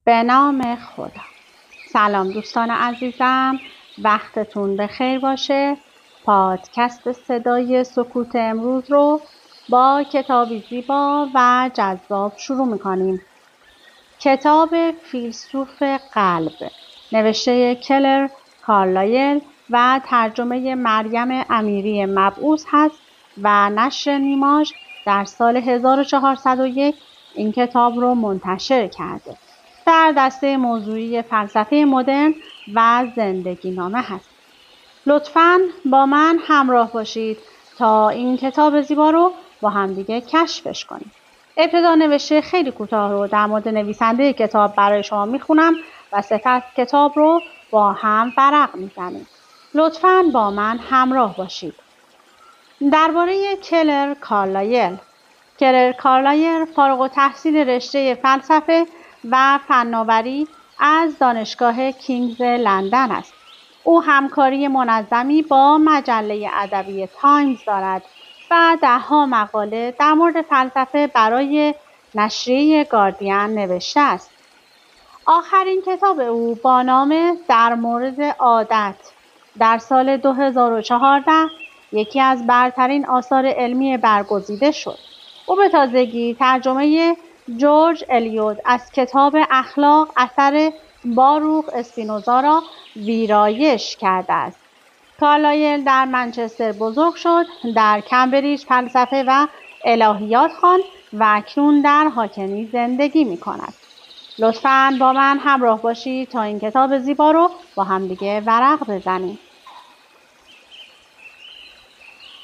به نام خدا. سلام دوستان عزیزم، وقتتون بخیر باشه. پادکست صدای سکوت امروز رو با کتابی زیبا و جذاب شروع میکنیم. کتاب فیلسوف قلب نوشته کلر کارلایل و ترجمه مریم امیری مبعوث هست و نشر نیماژ در سال 1401 این کتاب رو منتشر کرده. در دسته موضوعی فلسفه مدرن و زندگی نامه هست. لطفاً با من همراه باشید تا این کتاب زیبا رو با همدیگه کشفش کنیم. ابتدا نوشته خیلی کوتاه رو در مورد نویسنده کتاب برای شما میخونم و سپس کتاب رو با هم ورق میزنیم. لطفاً با من همراه باشید. درباره کلر کارلایل فارغ التحصیل رشته فلسفه و فناوری از دانشگاه کینگز لندن است. او همکاری منظمی با مجله ادبی تایمز دارد و ده‌ها مقاله در مورد فلسفه برای نشریه گاردین نوشته است. آخرین کتاب او با نام در مورد عادت در سال 2014 یکی از برترین آثار علمی برگزیده شد. او به تازگی ترجمه جورج الیوت از کتاب اخلاق اثر باروخ اسپینوزا را ویرایش کرده است. کارلایل در منچستر بزرگ شد، در کمبریج فلسفه و الهیات خواند و اکنون در هاکنی زندگی می کند. لطفاً با من همراه باشید تا این کتاب زیبا رو با همدیگه ورق بزنیم.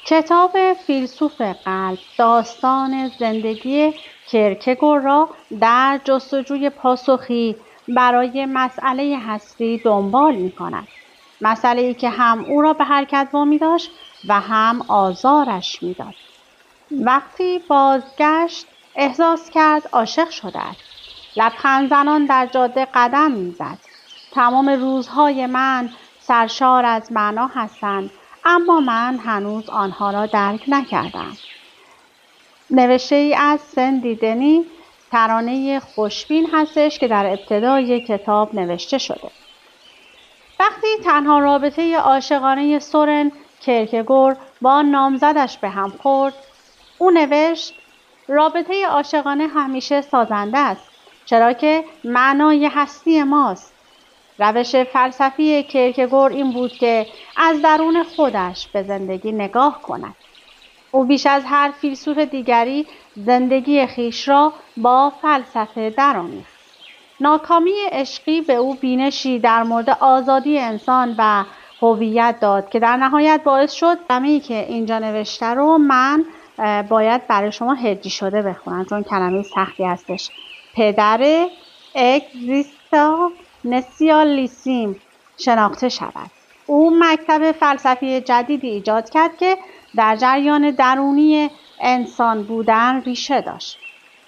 کتاب فیلسوف قلب داستان زندگی کیرکگور را در جستجوی پاسخی برای مسئله هستی دنبال می کند. مسئله‌ای که هم او را به حرکت وامی داشت و هم آزارش می داد. وقتی بازگشت احساس کرد عاشق شده است. لبخند زنان در جاده قدم میزد. تمام روزهای من سرشار از معنا هستند، اما من هنوز آنها را درک نکردم. نوشته ای از سندی دنی، ترانه خوشبین هستش که در ابتدای کتاب نوشته شده. وقتی تنها رابطه عاشقانه سورن کیرکگور با نامزدش به هم خورد، او نوشت رابطه عاشقانه همیشه سازنده است، چرا که معنای هستی ماست. روش فلسفی کیرکگور این بود که از درون خودش به زندگی نگاه کند. او بیش از هر فیلسوف دیگری زندگی خویش را با فلسفه درآمیخت. ناکامی عشقی به او بینشی در مورد آزادی انسان و هویت داد که در نهایت باعث شد کلمه‌ای که اینجا نوشته رو من باید برای شما هجی شده بخونم چون کلمه سختی هستش. پدر اگزیستانسیالیسم شناخته شود. او مکتب فلسفی جدیدی ایجاد کرد که در جریان درونی انسان بودن ریشه داشت.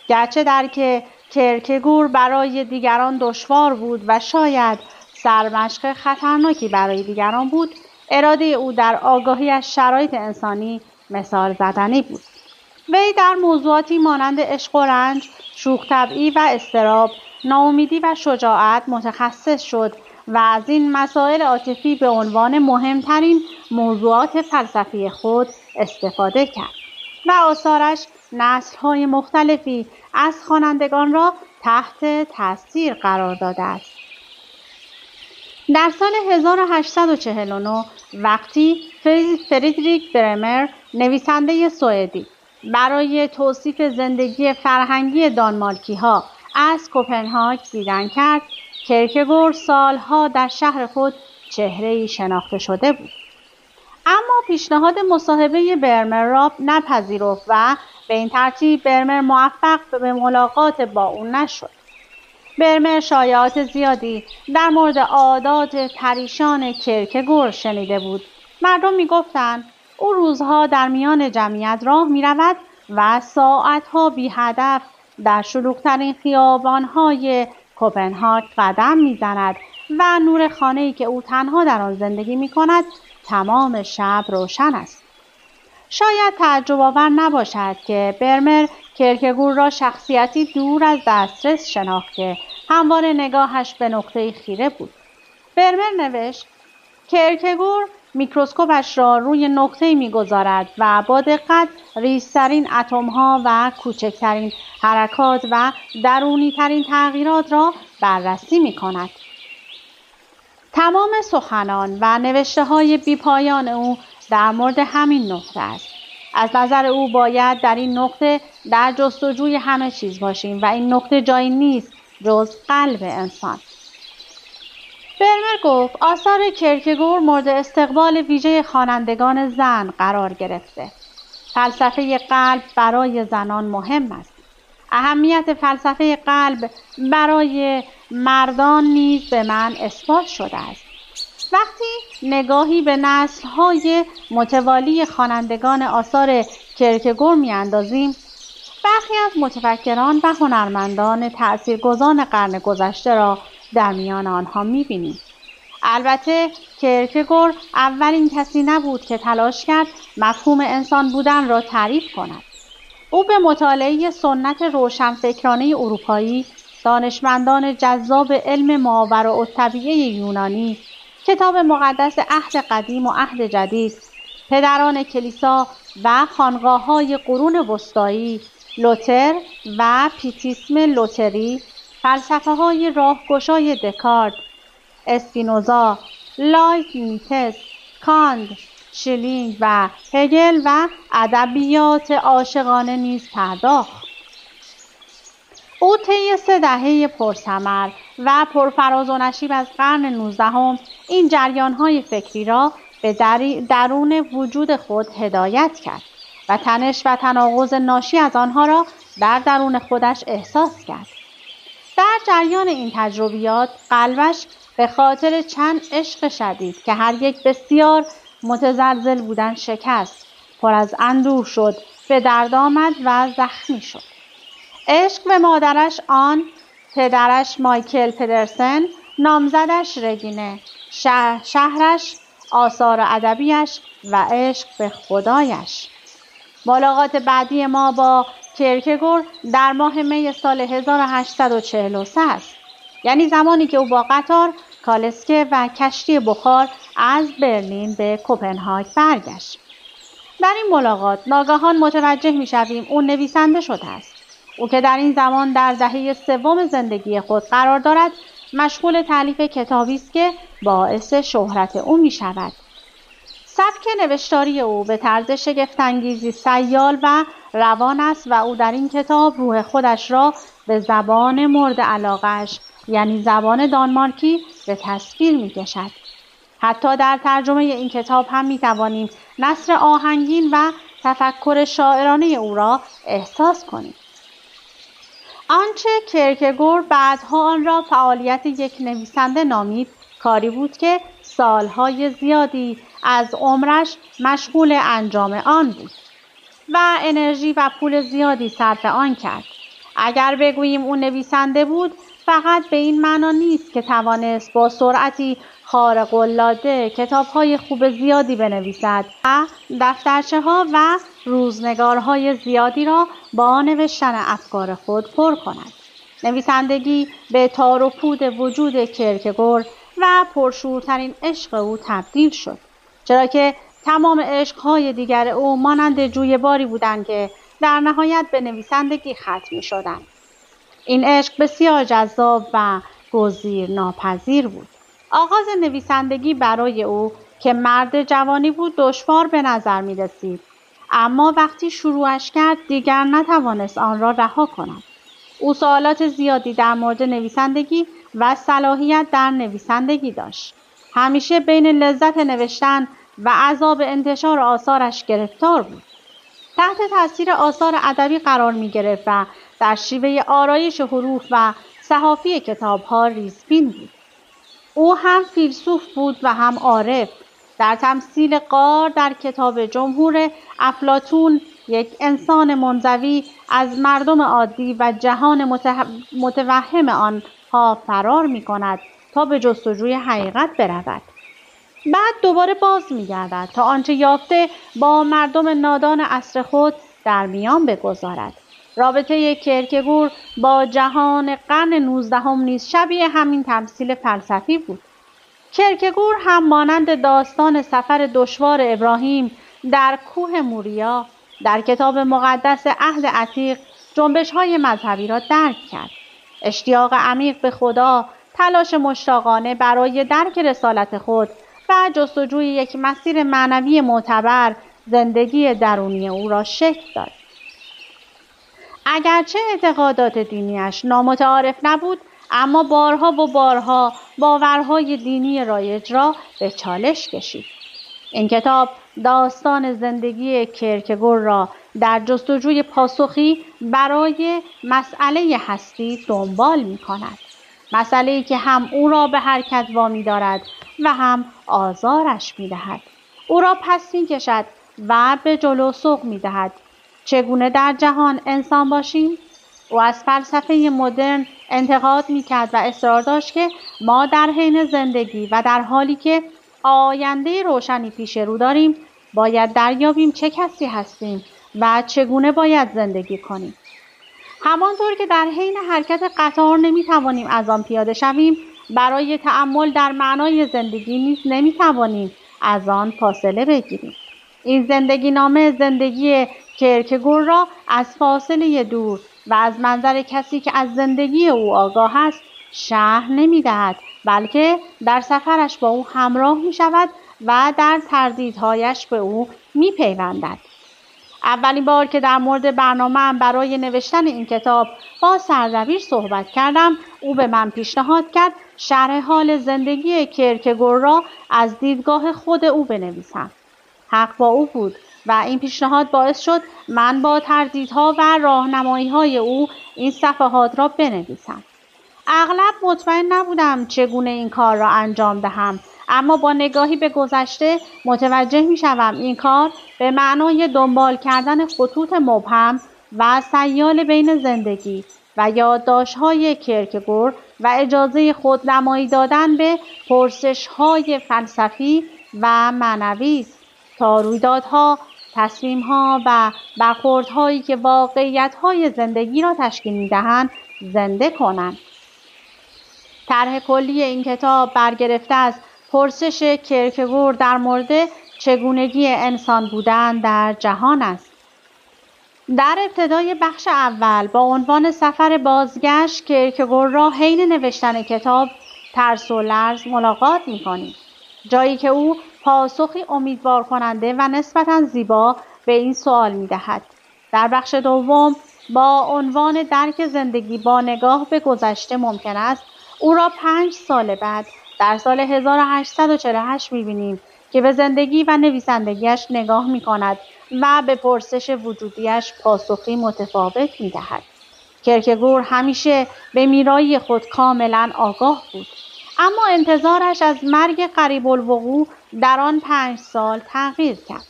گرچه درک کیرکگور برای دیگران دشوار بود و شاید سرمشق خطرناکی برای دیگران بود، اراده او در آگاهی از شرایط انسانی مثال زدنی بود. وی در موضوعاتی مانند عشق و رنج، شوخ طبعی و اضطراب، ناامیدی و شجاعت متخصص شد و از این مسائل عاطفی به عنوان مهمترین موضوعات فلسفی خود استفاده کرد و آثارش نسل‌های مختلفی از خوانندگان را تحت تاثیر قرار داده است. در سال 1849 وقتی فریدریک برمر نویسنده سوئدی برای توصیف زندگی فرهنگی دانمارکی‌ها از کوپنهاگ دیدن کرد، کیرکگور سالها در شهر خود چهره‌ای شناخته شده بود. اما پیشنهاد مصاحبه برمر را نپذیرفت و به این ترتیب برمر موفق به ملاقات با او نشد. برمر شایعات زیادی در مورد عادات پریشان کیرکگور شنیده بود. مردم می‌گفتند او روزها در میان جمعیت راه می‌رود و ساعتها بی هدف در شلوغ‌ترین خیابان‌های کوپنهاگ قدم می‌زند و نور خانه‌ای که او تنها در آن زندگی می‌کند تمام شب روشن است. شاید تعجب آور نباشد که برمر کیرکگور را شخصیتی دور از دسترس شناخت که همواره نگاهش به نقطه خیره بود. برمر نوشت کرکگور میکروسکوپش را روی نقطه‌ای می‌گذارد و با دقت ریزترین اتم‌ها و کوچکترین حرکات و درونی‌ترین تغییرات را بررسی می‌کند. تمام سخنان و نوشته‌های بی‌پایان او در مورد همین نقطه است. از نظر او باید در این نقطه در جستجوی همه چیز باشیم و این نقطه جایی نیست جز قلب انسان. برمر گفت آثار کرکگور مورد استقبال ویژه خوانندگان زن قرار گرفته. فلسفه قلب برای زنان مهم است. اهمیت فلسفه قلب برای مردان نیز به من اثبات شده است. وقتی نگاهی به نسل‌های متوالی خوانندگان آثار کرکگور می‌اندازیم، برخی از متفکران و هنرمندان تأثیرگذار قرن گذشته را در میان آنها می‌بینیم. البته کرکگور اولین کسی نبود که تلاش کرد مفهوم انسان بودن را تعریف کند. او به مطالعه سنت روشنفکرانه اروپایی، دانشمندان جذاب علم ماوراءالطبیعه یونانی، کتاب مقدس عهد قدیم و عهد جدید، پدران کلیسا و خانقاه‌های قرون وسطایی، لوتر و پیتیسم لوتری، فلسفه‌های راهگشای دکارت، اسپینوزا، لایبنیتس، کانت، شیلینگ و هگل و ادبیات عاشقانه نیز پرداخت. او طی 3 دهه پرثمر و پرفراز و نشیب از قرن 19 این جریان‌های فکری را به درون وجود خود هدایت کرد و تنش و تناقض ناشی از آنها را در درون خودش احساس کرد. در جریان این تجربیات قلبش به خاطر چند عشق شدید که هر یک بسیار متزلزل بودن شکست، پر از اندوه شد، به درد آمد و زخمی شد. عشق به مادرش آن، پدرش مایکل پدرسن، نامزدش رگینه، شهرش، آثار ادبیش و عشق به خدایش. ملاقات بعدی ما با کرکگور در ماه می سال 1843 است. یعنی زمانی که او با قطار، کالسکه و کشتی بخار از برلین به کوپنهاگ برگشت. در این ملاقات ناگهان متوجه می‌شویم او نویسنده شده است. او که در این زمان در دهه 3 زندگی خود قرار دارد، مشغول تألیف کتابی است که باعث شهرت او می‌شود. سبک نوشتاری او به طرز شگفت‌انگیزی سیال و روان است و او در این کتاب روح خودش را به زبان مورد علاقه‌اش، یعنی زبان دانمارکی، به تصویر می‌کشد. حتی در ترجمه این کتاب هم می‌توانیم نثر آهنگین و تفکر شاعرانه او را احساس کنیم. آنچه کرکگور بعدها آن را فعالیت یک نویسنده نامید، کاری بود که سالهای زیادی از عمرش مشغول انجام آن بود و انرژی و پول زیادی صرف آن کرد. اگر بگوییم او نویسنده بود، فقط به این معنا نیست که توانست با سرعتی خارق‌العاده کتاب‌های خوب زیادی بنویسد و دفترچه‌ها و روزنگارهای زیادی را با نوشتن افکار خود پر کند. نویسندگی به تار و پود وجود کرکگور و پرشورترین عشق او تبدیل شد، چرا که تمام عشق‌های دیگر او مانند جویباری بودند که در نهایت به نویسندگی ختم می‌شدند. این عشق بسیار جذاب و گزیر ناپذیر بود. آغاز نویسندگی برای او که مرد جوانی بود دشوار به نظر می رسید. اما وقتی شروعش کرد دیگر نتوانست آن را رها کند. او سوالات زیادی در مورد نویسندگی و صلاحیت در نویسندگی داشت. همیشه بین لذت نوشتن و عذاب انتشار آثارش گرفتار بود. تحت تاثیر آثار ادبی قرار می گرفت و در شیوه آرایش حروف و صحافی کتاب‌ها ریزبین بود. او هم فیلسوف بود و هم عارف. در تمثیل غار در کتاب جمهور افلاطون، یک انسان منزوی از مردم عادی و جهان متوهم آنها فرار می کند تا به جستجوی حقیقت برود. بعد دوباره باز می گردد تا آنچه یافته با مردم نادان عصر خود در میان بگذارد. رابطه کیرکگور با جهان قرن 19 نیز شبیه همین تمثیل فلسفی بود. کیرکگور هم مانند داستان سفر دشوار ابراهیم در کوه موریا در کتاب مقدس عهد عتیق جنبش‌های مذهبی را درک کرد. اشتیاق عمیق به خدا، تلاش مشتاقانه برای درک رسالت خود و جستجوی یک مسیر معنوی معتبر زندگی درونی او را شکل داد. اگرچه اعتقادات دینیش نامتعارف نبود، اما بارها و بارها باورهای دینی رایج را به چالش کشید. این کتاب داستان زندگی کیرکگور را در جستجوی پاسخی برای مسئله هستی دنبال می کند. مسئله‌ای که هم او را به حرکت وامی دارد و هم آزارش می دهد. او را پس می کشد و به جلو سوق می دهد. چگونه در جهان انسان باشیم؟ او از فلسفه مدرن انتقاد می کرد و اصرار داشت که ما در حین زندگی و در حالی که آینده روشنی پیش رو داریم باید دریابیم چه کسی هستیم و چگونه باید زندگی کنیم. همانطور که در حین حرکت قطار نمیتوانیم از آن پیاده شویم، برای تأمل در معنای زندگی نیز نمیتوانیم از آن فاصله بگیریم. این زندگی نامه زندگی کیرکگور را از فاصله دور و از منظر کسی که از زندگی او آگاه است شرح نمی‌دهد، بلکه در سفرش با او همراه می‌شود و در تردیدهایش به او می‌پیوندد. اولین بار که در مورد برنامه‌ام برای نوشتن این کتاب با سردبیر صحبت کردم، او به من پیشنهاد کرد شرح حال زندگی کیرکگور را از دیدگاه خود او بنویسم. حق با او بود و این پیشنهاد باعث شد من با تردیدها و راهنمایی‌های او این صفحات را بنویسم. اغلب مطمئن نبودم چگونه این کار را انجام دهم، اما با نگاهی به گذشته متوجه می‌شوم این کار به معنای دنبال کردن خطوط مبهم و سیال بین زندگی و یادداشت‌های کیرکگور و اجازه خودنمایی دادن به پرسش‌های فلسفی و معنوی است تا رویدادها، تصمیم‌ها و برخوردهایی که واقعیت‌های زندگی را تشکیل می‌دهند زنده کنند. طرح کلی این کتاب برگرفته از پرسش کیرکگور در مورد چگونگی انسان بودن در جهان است. در ابتدای بخش اول با عنوان سفر بازگشت کیرکگور را حین نوشتن کتاب ترس و لرز ملاقات می‌کنیم، جایی که او پاسخی امیدوار کننده و نسبتاً زیبا به این سوال می‌دهد. در بخش دوم با عنوان درک زندگی با نگاه به گذشته ممکن است او را 5 سال بعد در سال 1848 می‌بینیم که به زندگی و نویسندگیش نگاه می‌کند و به پرسش وجودیش پاسخی متفاوت می‌دهد. کیرکگور همیشه به میرایی خود کاملاً آگاه بود، اما انتظارش از مرگ قریب الوقوع در آن 5 سال تغییر کرد.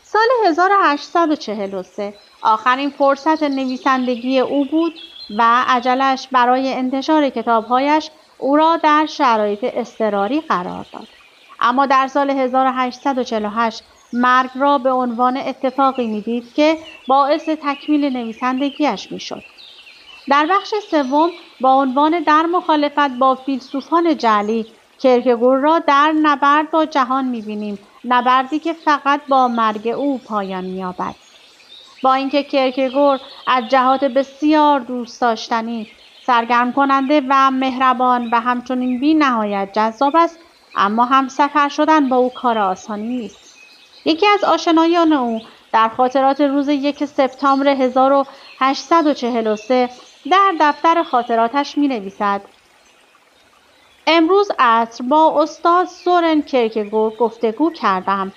سال 1843 آخرین فرصت نویسندگی او بود و عجله‌اش برای انتشار کتاب‌هایش او را در شرایط اضطراری قرار داد. اما در سال 1848 مرگ را به عنوان اتفاقی می‌دید که باعث تکمیل نویسندگیش می‌شد. در بخش سوم با عنوان در مخالفت با فیلسوفان جعلی کیرکگور را در نبرد با جهان می‌بینیم، نبردی که فقط با مرگ او پایان می‌یابد. با اینکه کیرکگور از جهات بسیار دوست داشتنی، سرگرم کننده و مهربان و همچنین بی نهایت جذاب است، اما هم سفر شدن با او کار آسانی نیست. یکی از آشنایان او در خاطرات روز 1 سپتامبر 1843 در دفتر خاطراتش می نویسد: امروز عصر با استاد سورن کیرکگور گفتگو کردم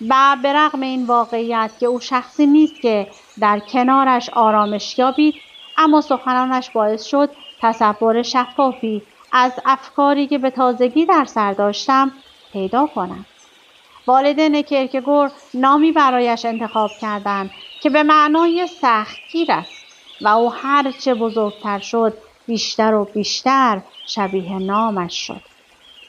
و به رغم این واقعیت که او شخصی نیست که در کنارش آرامش یابید، اما سخنانش باعث شد تصور شفافی از افکاری که به تازگی در سر داشتم پیدا کنم. والدین کیرکگور نامی برایش انتخاب کردند که به معنای سختگیر است و او هر چه بزرگتر شد بیشتر و بیشتر شبیه نامش شد.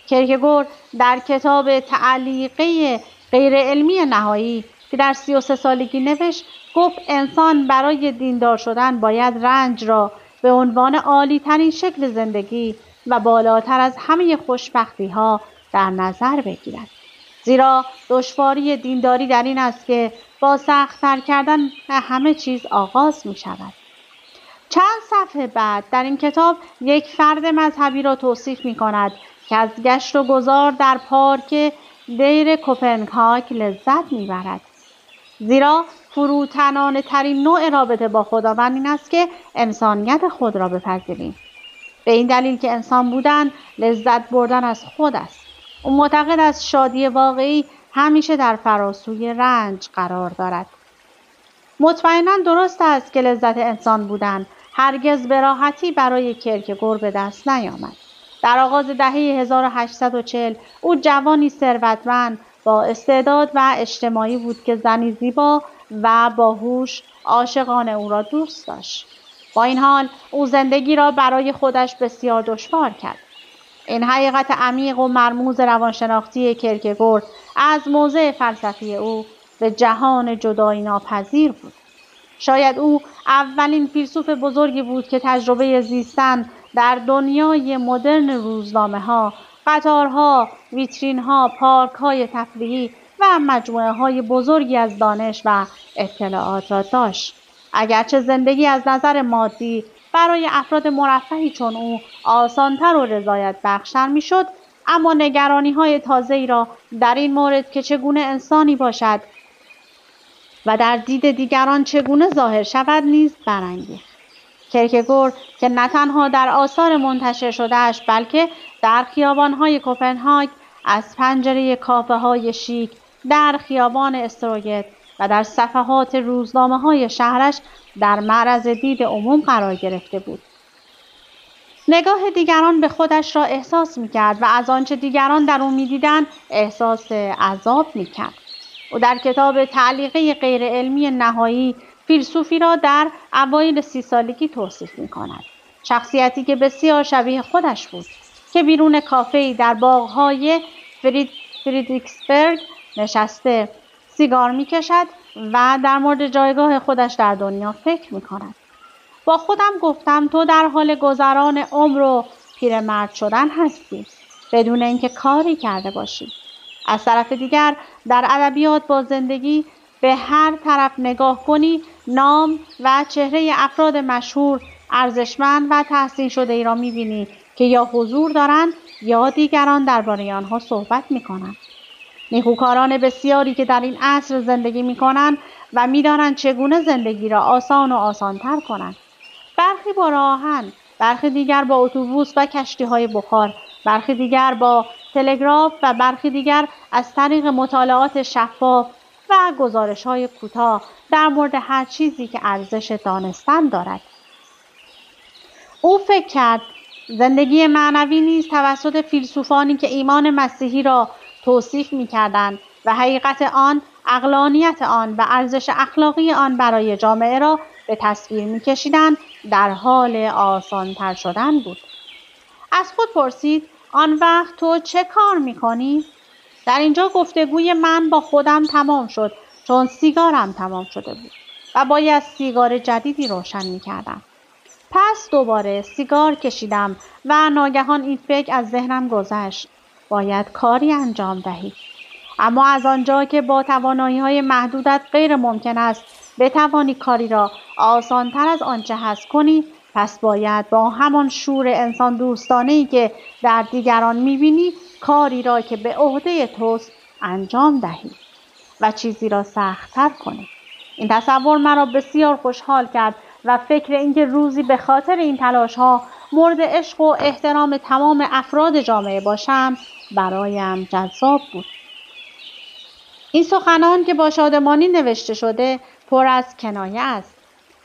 کیرکگور در کتاب تعلیقه غیر علمی نهایی که در 33 سالگی نوشت، گفت انسان برای دیندار شدن باید رنج را به عنوان عالی ترین شکل زندگی و بالاتر از همه خوشبختی ها در نظر بگیرد. زیرا دشواری دینداری در این است که با سخت‌تر کردن همه چیز آغاز می شود. چند صفحه بعد در این کتاب یک فرد مذهبی را توصیف می کند که از گشت و گذار در پارک دیر کوپنهاگ لذت می برد. زیرا فروتنانه ترین نوع رابطه با خداوند این است که انسانیت خود را بپذیریم. به این دلیل که انسان بودن لذت بردن از خود است. او معتقد است شادی واقعی همیشه در فراسوی رنج قرار دارد. مطمئناً درست است که لذت انسان بودن هرگز به راحتی برای کیرکگور به دست نیامد. در آغاز دهه 1840 او جوانی ثروتمند با استعداد و اجتماعی بود که زنی زیبا و باهوش عاشقانه او را دوست داشت. با این حال او زندگی را برای خودش بسیار دشوار کرد. این حقیقت عمیق و مرموز روانشناختی کیرکگور از موضع فلسفی او به جهان جدایی ناپذیر بود. شاید او اولین فیلسوف بزرگی بود که تجربه زیستن در دنیای مدرن روزنامه‌ها، قطارها، ویترین‌ها، پارک‌های تفریحی و مجموعه‌های بزرگی از دانش و اطلاعات را داشت. اگرچه زندگی از نظر مادی برای افراد مرفهی چون او آسان‌تر و رضایت بخشتر می‌شد، اما نگرانی‌های تازه‌ای را در این مورد که چگونه انسانی باشد و در دید دیگران چگونه ظاهر شود نیز برانگیخت. کیرکگور که نه تنها در آثار منتشر شده‌اش بلکه در خیابان‌های کوپنهاگ، از پنجره کافه‌های شیک در خیابان استروگت و در صفحات روزنامه‌های شهرش در معرض دید عموم قرار گرفته بود. نگاه دیگران به خودش را احساس می‌کرد و از آنچه دیگران در او می‌دیدند احساس عذاب می‌کرد. او در کتاب تعلیقه غیر علمی نهایی فیلسوفی را در اوایل 30 سالگی توصیف می‌کند. شخصیتی که بسیار شبیه خودش بود که بیرون کافه‌ای در باغ‌های فریدریکسبرگ نشسته سیگار می‌کشد و در مورد جایگاه خودش در دنیا فکر می‌کند. با خودم گفتم تو در حال گذران عمر و پیرمرد شدن هستی بدون اینکه کاری کرده باشی. از طرف دیگر در ادبیات با زندگی به هر طرف نگاه کنی نام و چهره افراد مشهور، ارزشمند و تحسین شده ای را می‌بینی که یا حضور دارند یا دیگران درباره آنها صحبت می‌کنند. نیکوکاران بسیاری که در این عصر زندگی می‌کنند و می‌دانند چگونه زندگی را آسان و آسان‌تر کنند. برخی با راه آهن، برخی دیگر با اتوبوس و کشتی‌های بخار، برخی دیگر با تلگراف و برخی دیگر از طریق مطالعات شفاف و گزارش‌های کوتاه در مورد هر چیزی که ارزش دانستن دارد. او فکر کرد زندگی معنوی نیز توسط فیلسوفانی که ایمان مسیحی را توصیف می‌کردند و حقیقت آن، عقلانیت آن و ارزش اخلاقی آن برای جامعه را به تصویر می‌کشیدند در حال آسان‌تر شدن بود. از خود پرسید آن وقت تو چه کار می‌کنی؟ در اینجا گفتگوی من با خودم تمام شد چون سیگارم تمام شده بود و باید سیگار جدیدی روشن می‌کردم. پس دوباره سیگار کشیدم و ناگهان این فکر از ذهنم گذشت. باید کاری انجام دهی. اما از آنجا که با توانایی‌های محدودت غیر ممکن است بتوانی کاری را آسان‌تر از آنچه هست کنی، پس باید با همان شور انسان دوستانه‌ای که در دیگران می‌بینی کاری را که به عهده توست انجام دهی و چیزی را سخت‌تر کنی. این تصور مرا بسیار خوشحال کرد و فکر اینکه روزی به خاطر این تلاش‌ها مورد عشق و احترام تمام افراد جامعه باشم برایم جذاب بود. این سخنان که با شادمانی نوشته شده پر از کنایه است.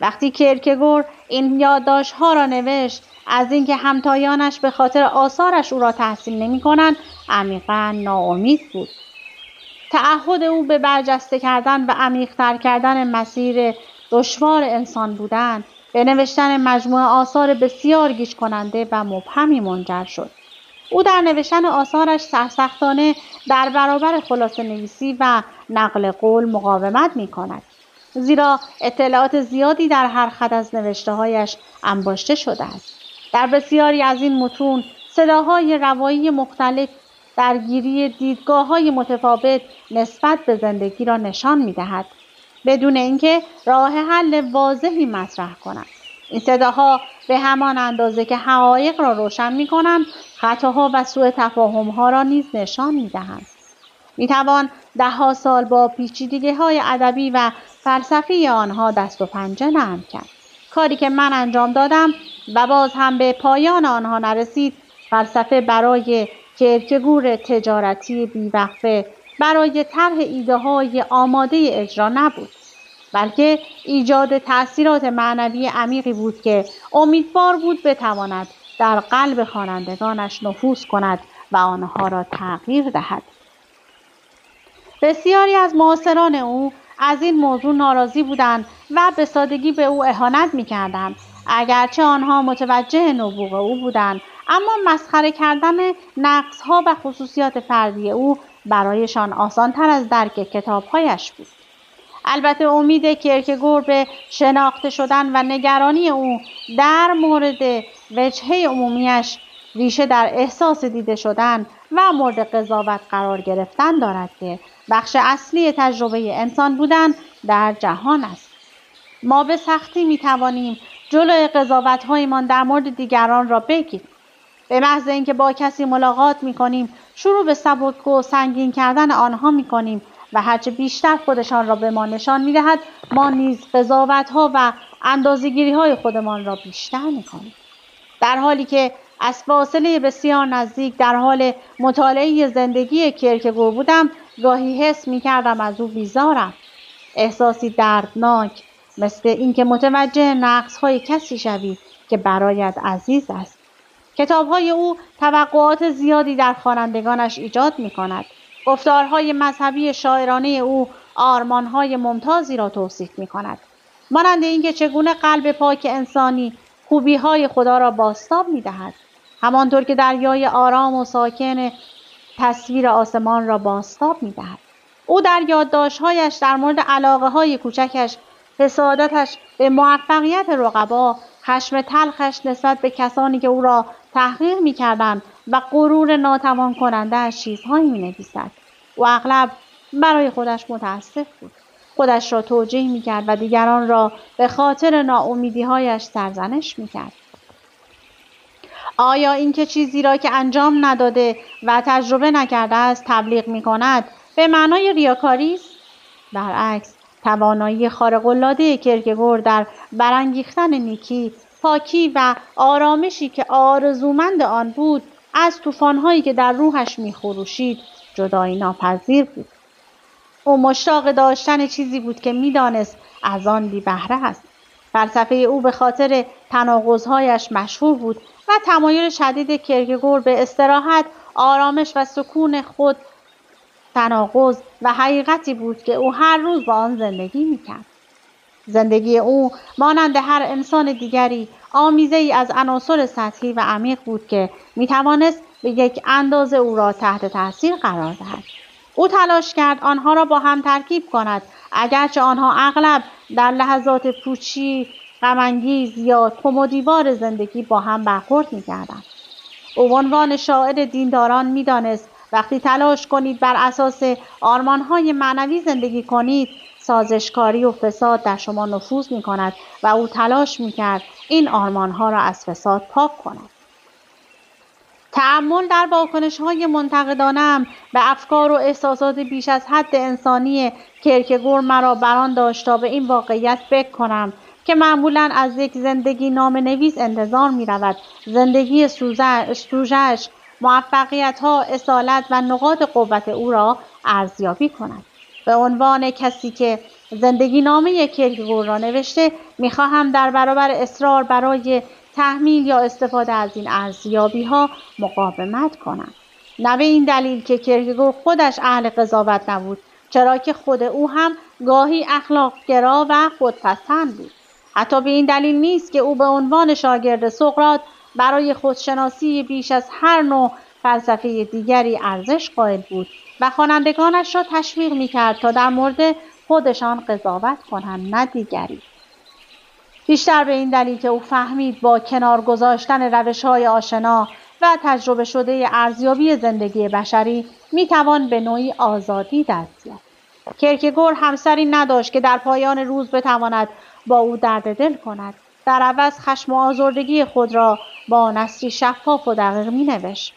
وقتی کیرکگور این یادداشت‌ها را نوشت از اینکه همتایانش به خاطر آثارش او را تحسین نمی‌کنند عمیقاً ناامید بود. تعهد او به برجسته کردن و عمیق‌تر کردن مسیر دشوار انسان بودن به نوشتن مجموعه آثار بسیار گیج کننده و مبهمی منجر شد. او در نوشتن آثارش سرسختانه در برابر خلاصه نویسی و نقل قول مقاومت می کند. زیرا اطلاعات زیادی در هر خط از نوشته‌هایش انباشته شده است. در بسیاری از این متون صداهای روایی مختلف درگیری دیدگاه‌های متفاوت نسبت به زندگی را نشان می‌دهد، بدون اینکه راه حل واضحی مطرح کنند. این صداها به همان اندازه که حقایق را روشن می‌کنند، خطاها و سوء تفاهم‌ها را نیز نشان می‌دهند. می‌توان ده‌ها سال با پیچیدگی‌های ادبی و فلسفی آنها دست و پنجه نرم کرد. کاری که من انجام دادم و باز هم به پایان آنها نرسید، فلسفه برای کرکگور تجارتی بی‌وقفه برای طرح ایده‌های آماده اجرا نبود، بلکه ایجاد تأثیرات معنوی عمیقی بود که امیدوار بود بتواند در قلب خوانندگانش نفوذ کند و آنها را تغییر دهد. بسیاری از معاصران او از این موضوع ناراضی بودند و به سادگی به او اهانت می‌کردند. اگرچه آنها متوجه نبوغ او بودند، اما مسخره کردن نقص‌ها و خصوصیات فردی او برایشان آسان‌تر از درک کتاب‌هایش بود. البته امید کیرکگور به شناخته شدن و نگرانی او در مورد وجهه عمومیش ریشه در احساس دیده شدن و مورد قضاوت قرار گرفتن دارد که بخش اصلی تجربه انسان بودن در جهان است. ما به سختی می‌توانیم جلوی قضاوت‌هایمان در مورد دیگران را بگیریم. به محض اینکه با کسی ملاقات می‌کنیم، شروع به سبک و سنگین کردن آنها می‌کنیم و هرچه بیشتر خودشان را به ما نشان می‌دهد، ما نیز قضاوت‌ها و اندازه‌گیری‌های خودمان را بیشتر می‌کنیم. در حالی که از فاصله بسیار نزدیک در حال مطالعه زندگی کیرکگور بودم، گاهی حس می‌کردم از او بیزارم. احساسی دردناک، مثل اینکه متوجه نقص‌های کسی شوی که برایت عزیز است. کتاب‌های او توقعات زیادی در خوانندگانش ایجاد می‌کند. گفتارهای مذهبی شاعرانه او آرمان‌های ممتازی را توصیف می‌کند، مانند اینکه چگونه قلب پاک انسانی خوبی‌های خدا را بازتاب می‌دهد، همانطور که دریای آرام و ساکن تصویر آسمان را بازتاب می‌دهد. او در یادداشت‌هایش در مورد علاقه‌های کوچکش، حسادتش به موفقیت رقبا، خشم تلخش نسبت به کسانی که او را تحقیر می‌کردند و غرور ناتوان کننده از چیزهایی می‌نویسد. او اغلب برای خودش متأسف بود، خودش را توجیه می‌کرد و دیگران را به خاطر ناامیدی‌هایش سرزنش می‌کرد. آیا اینکه چیزی را که انجام نداده و تجربه نکرده است تبلیغ می‌کند به معنای ریاکاری است؟ برعکس، توانایی خارق‌العاده کیرکگور در برانگیختن نیکی، پاکی و آرامشی که آرزومند آن بود، از طوفان‌هایی که در روحش می‌خروشید جدایی ناپذیر بود. او مشتاق داشتن چیزی بود که می‌دانست از آن بی بهره است. فلسفه او به خاطر تناقض‌هایش مشهور بود و تمایل شدید کیرکگور به استراحت، آرامش و سکون خود تناقض و حقیقتی بود که او هر روز با آن زندگی می‌کرد. زندگی او مانند هر انسان دیگری آمیزه‌ای از عناصر سطحی و عمیق بود که می‌توانست به یک اندازه او را تحت تاثیر قرار دهد. او تلاش کرد آنها را با هم ترکیب کند، اگرچه آنها اغلب در لحظات پوچی، غم‌انگیز یا کم و دیوار زندگی با هم برخورد می‌کردند. او به عنوان شاعر دینداران می‌دانست وقتی تلاش کنید بر اساس آرمان‌های معنوی زندگی کنید، سازشکاری و فساد در شما نفوذ می‌کند و او تلاش می‌کرد این آرمان‌ها را از فساد پاک کند. تأمل در واکنش‌های منتقدانه‌ام به افکار و احساسات بیش از حد انسانی کیرکگور مرا بران داشت تا به این واقعیت فکر کنم که معمولاً از یک زندگی نامه‌نویس انتظار می‌رود زندگی سوژه‌اش، موفقیت‌ها، اصالت و نقاط قوت او را ارزیابی کند. به عنوان کسی که زندگی نامه کیرکگور را نوشته، می‌خواهم در برابر اصرار برای تحمیل یا استفاده از این ارزیابی‌ها مقاومت کنم. نه به این دلیل که کیرکگور خودش اهل قضاوت نبود، چرا که خود او هم گاهی اخلاق‌گرا و خودپسند بود. حتی به این دلیل نیست که او به عنوان شاگرد سقراط برای خودشناسی بیش از هر نوع فلسفه دیگری ارزش قائل بود و خوانندگانش را تشویق می‌کرد تا در مورد خودشان قضاوت کنند نه دیگری. بیشتر به این دلیل که او فهمید با کنار گذاشتن روش‌های آشنا و تجربه شده ارزیابی زندگی بشری می‌توان به نوعی آزادی دست یافت. کیرکگور همسری نداشت که در پایان روز بتواند با او درد دل کند. در عوض خشم و آزردگی خود را با نثری شفاف و دقیق می‌نوشت.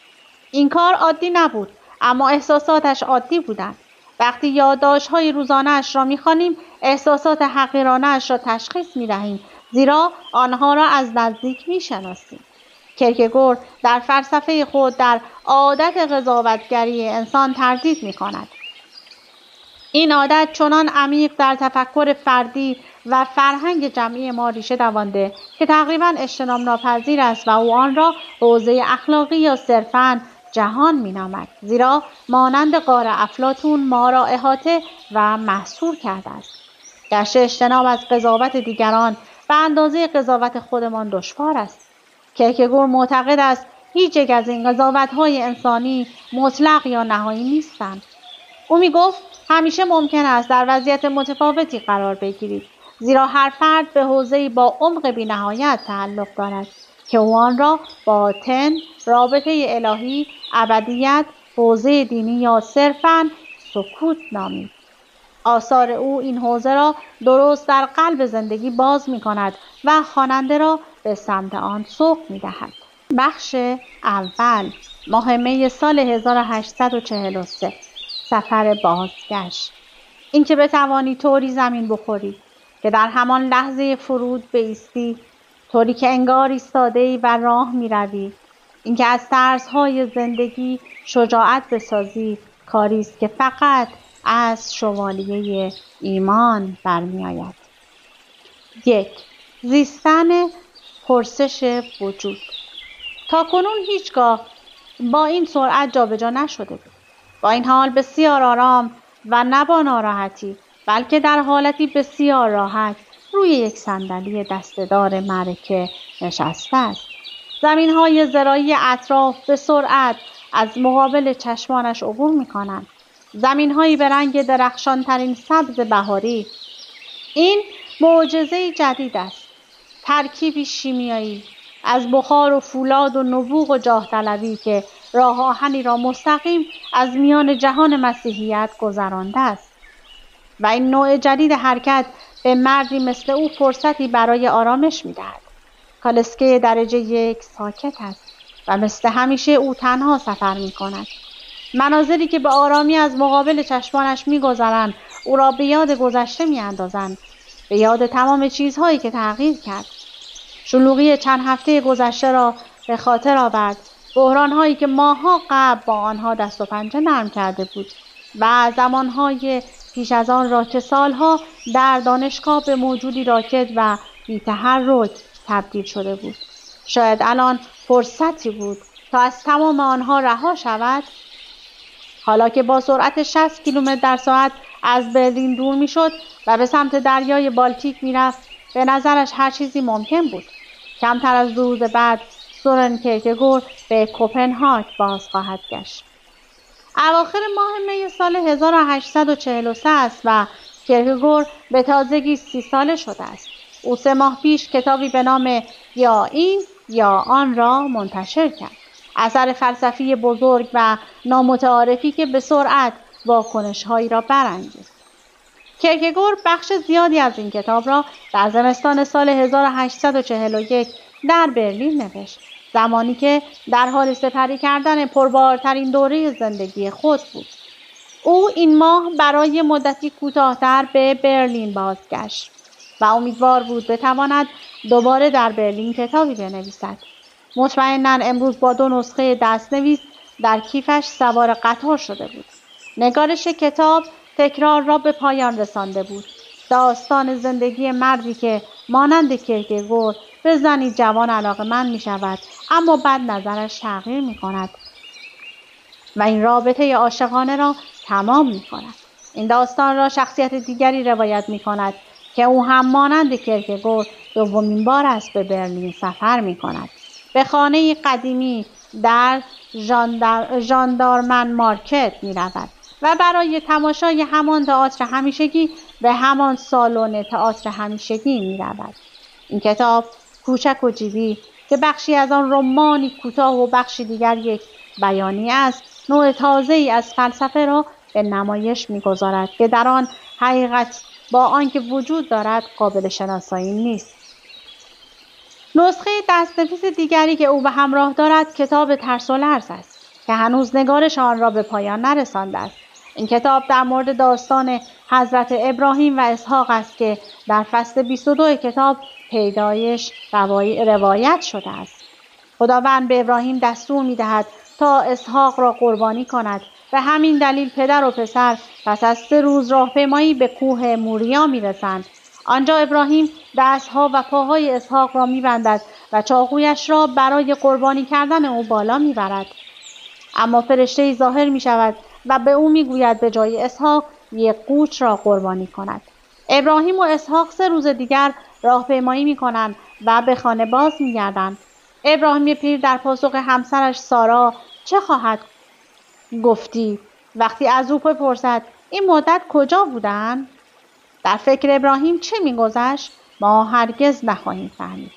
این کار عادی نبود، اما احساساتش عادی بودند. وقتی یادداشت‌های روزانه‌اش را می‌خوانیم، احساسات حقیرانه‌اش را تشخیص می‌دهیم، زیرا آنها را از نزدیک می‌شناسیم. کیرکگور در فلسفه خود در عادت قضاوتگری انسان تردید می‌کند. این عادت چنان عمیق در تفکر فردی و فرهنگ جمعی ما ریشه دوانده که تقریباً اجتناب ناپذیر است و او آن را حوزه اخلاقی یا صرفاً جهان می‌نامد، زیرا مانند غار افلاطون ما را احاطه و محصور کرده است. گشت اجتناب از قضاوت دیگران به اندازه قضاوت خودمان دشوار است. کیرکگور معتقد است هیچ یک از این قضاوت‌های انسانی مطلق یا نهایی نیستند. او می‌گفت همیشه ممکن است در وضعیت متفاوتی قرار بگیرید، زیرا هر فرد به حوزه‌ای با عمق بی‌نهایت تعلق دارد که او آن را باطن، رابطه الهی، ابدیت، حوزه دینی یا صرفاً سکوت نامید. آثار او این حوزه را درست در قلب زندگی باز می‌کند و خواننده را به سمت آن سوق می‌دهد. بخش اول، ماه می سال 1843. سفر بازگشت. اینکه بتوانی طوری زمین بخوری که در همان لحظه فرود بایستی، طوری که انگار ایستاده‌ای و راه می‌روی. اینکه از ترس‌های زندگی شجاعت بسازی، کاری است که فقط از شوالیه ایمان برمی‌آید. 1. زیستن پرسش وجود. تاکنون هیچگاه با این سرعت جابجا نشده بود. با این حال بسیار آرام و نه با ناراحتی، بلکه در حالتی بسیار راحت روی یک صندلی دسته‌دار معرکه نشسته است. زمین‌های زراعی اطراف به سرعت از مقابل چشمانش عبور می‌کنند. زمین‌هایی به رنگ درخشان‌ترین سبز بهاری. این معجزه‌ای جدید است. ترکیبی شیمیایی از بخار و فولاد و نبوغ و جاه طلبی که راه آهنی را مستقیم از میان جهان مسیحیت گذرانده است. و این نوع جدید حرکت به مردی مثل او فرصتی برای آرامش می‌دهد. کالسکه درجه 1 ساکت است و مثل همیشه او تنها سفر می‌کند. مناظری که به آرامی از مقابل چشمانش می‌گذرند او را به یاد گذشته می‌اندازند، به یاد تمام چیزهایی که تغییر کرد. شلوغی چند هفته گذشته را به خاطر آورد، بحران‌هایی که ماه‌ها قبل با آنها دست و پنجه نرم کرده بود و زمان‌های پیش از آن را که سالها در دانشگاه به موجودی راکد و بی‌تحرک تبدیل شده بود. شاید الان فرصتی بود تا از تمام آنها رها شود. حالا که با سرعت 60 کیلومتر در ساعت از برلین دور می‌شد و به سمت دریای بالتیک می‌رفت، به نظرش هر چیزی ممکن بود. کمتر از 2 روز بعد سورن کیرکگور به کوپنهاگ باز خواهد گشت. اواخر ماه می سال 1843 است و کیرکگور به تازگی 30 ساله شده است. او 3 ماه پیش کتابی به نام یا این یا آن را منتشر کرد. اثر فلسفی بزرگ و نامتعارفی که به سرعت واکنش‌هایی را برانگیخت. کیرکگور بخش زیادی از این کتاب را در زمستان سال 1841 در برلین نوشت، زمانی که در حال سپری کردن پربارترین دوره زندگی خود بود. او این ماه برای مدتی کوتاه‌تر به برلین بازگشت و امیدوار بود بتواند دوباره در برلین کتابی بنویسد. مطمئناً امروز با 2 نسخه دست‌نویس در کیفش سوار قطار شده بود. نگارش کتاب تکرار را به پایان رسانده بود. داستان زندگی مردی که مانند کیرکگور به زنی جوان علاقه‌مند می‌شود، اما بعد نظرش تغییر می‌کند و این رابطه عاشقانه را تمام می‌کند. این داستان را شخصیت دیگری روایت می‌کند که او هم مانند کیرکگور دومین بار است به برلین سفر می‌کند. به خانه قدیمی در ژاندارمن مارکت می رود و برای تماشای همان تئاتر همیشگی به همان سالن تئاتر همیشگی می رود. این کتاب کوچک و جیبی که بخشی از آن رمانی کوتاه و بخشی دیگر یک بیانیه است، نوع تازه‌ای از فلسفه را به نمایش می‌گذارد که در آن حقیقت با آنکه وجود دارد قابل شناسایی نیست. نسخه دست‌نویس دیگری که او به همراه دارد کتاب ترس و لرز است که هنوز نگارش آن را به پایان نرسانده است. این کتاب در مورد داستان حضرت ابراهیم و اسحاق است که در فصل 22 کتاب پیدایش روایت شده است. خداوند به ابراهیم دستور می‌دهد تا اسحاق را قربانی کند. به همین دلیل پدر و پسر پس از 3 روز راهپیمایی به کوه موریا می‌رسند. آنجا ابراهیم دستها و پاهای اسحاق را می‌بندد و چاقویش را برای قربانی کردن او بالا می‌برد. اما فرشته‌ای ظاهر می‌شود و به او می‌گوید به جای اسحاق یک قوچ را قربانی کند. ابراهیم و اسحاق 3 روز دیگر راهپیمایی می‌کنند و به خانه باز می‌گردند. ابراهیم پیر در پاسخ همسرش سارا چه خواهد گفتی وقتی از او بپرسد این مدت کجا بودند؟ در فکر ابراهیم چه می‌گذشت ما هرگز نخواهیم فهمید.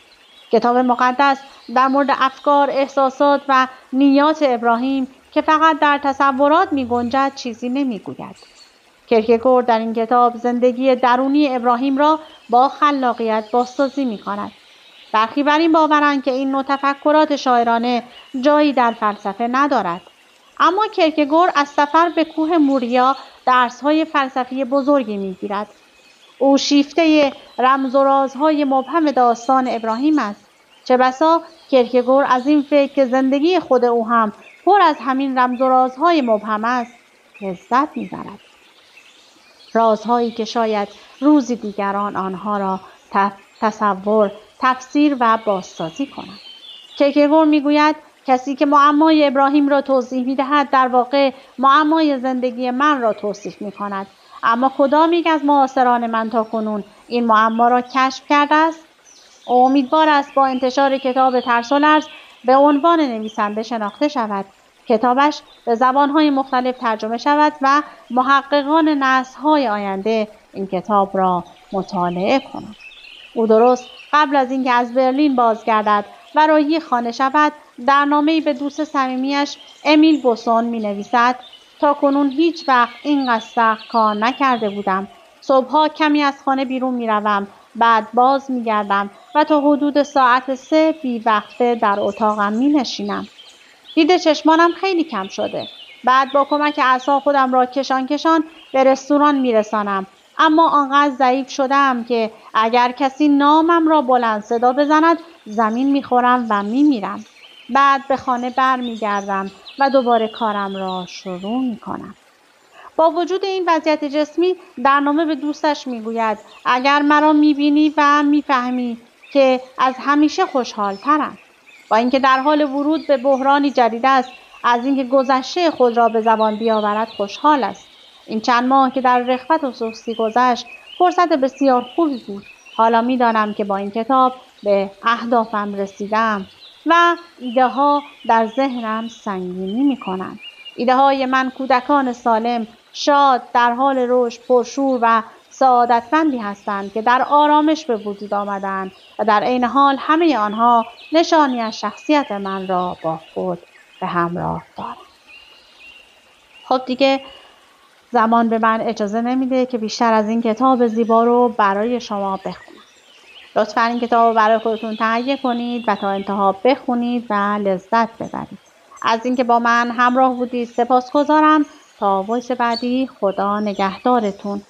کتاب مقدس در مورد افکار، احساسات و نیات ابراهیم که فقط در تصورات می‌گنجد چیزی نمی‌گوید. کیرکگور در این کتاب زندگی درونی ابراهیم را با خلاقیت بازسازی می‌کند. برخی بر این باورند که این نوع تفکرات شاعرانه جایی در فلسفه ندارد. اما کیرکگور از سفر به کوه موریا درس‌های فلسفی بزرگی می‌گیرد. او شیفته رمز و رازهای مبهم داستان ابراهیم است. چه بسا کیرکگور از این فکر که زندگی خود او هم پر از همین رمز و رازهای مبهم است لذت می‌برد. رازهایی که شاید روزی دیگران آنها را تصور، تفسیر و بازسازی کنند. کیرکگور میگوید کسی که معمای ابراهیم را توضیح می‌دهد در واقع معمای زندگی من را توصیف می‌کند. اما کدام یک از معاصران من تاکنون این معما را کشف کرده است؟ او امیدوار است با انتشار کتاب ترس و لرز به عنوان نویسنده شناخته شود. کتابش به زبان‌های مختلف ترجمه شود و محققان نسل‌های آینده این کتاب را مطالعه کنند. او درست قبل از اینکه از برلین بازگردد و راهی خانه شود در نامه‌ای به دوست صمیمی‌اش امیل بوسون می‌نویسد تا کنون هیچ وقت اینقدر سخت کار نکرده بودم. صبح‌ها کمی از خانه بیرون می‌روم، بعد باز می‌گردم و تا حدود ساعت 3 بی‌وقفه در اتاقم می‌نشینم. دید چشمانم خیلی کم شده. بعد با کمک عصا خودم را کشان به رستوران می‌رسانم. اما آنقدر ضعیف شدم که اگر کسی نامم را بلند صدا بزند زمین می‌خورم و می‌میرم. بعد به خانه برمیگردم و دوباره کارم را شروع می‌کنم. با وجود این وضعیت جسمی در نامه به دوستش میگوید اگر مرا می‌بینی و می‌فهمی که از همیشه خوشحال‌ترم. با اینکه در حال ورود به بحرانی جدید است، از اینکه گذشته خود را به زبان بیاورد خوشحال است. این چند ماه که در رخوت و سستی گذشت فرصت بسیار خوبی بود. حالا می‌دانم که با این کتاب به اهدافم رسیدم و ایده ها در ذهنم سنگینی می‌کنند. ایده های من کودکان سالم، شاد، در حال رشد، پرشور و سعادتمندی هستند که در آرامش به وجود آمدند و در عین حال همه آنها نشانی از شخصیت من را با خود به همراه دارند. خب دیگه زمان به من اجازه نمیده که بیشتر از این کتاب زیبا رو برای شما بخونم. لطفاً این کتاب رو برای خودتون تهیه کنید و تا انتها بخونید و لذت ببرید. از اینکه با من همراه بودید سپاسگزارم. تا وایس بعدی، خدا نگهدارتون.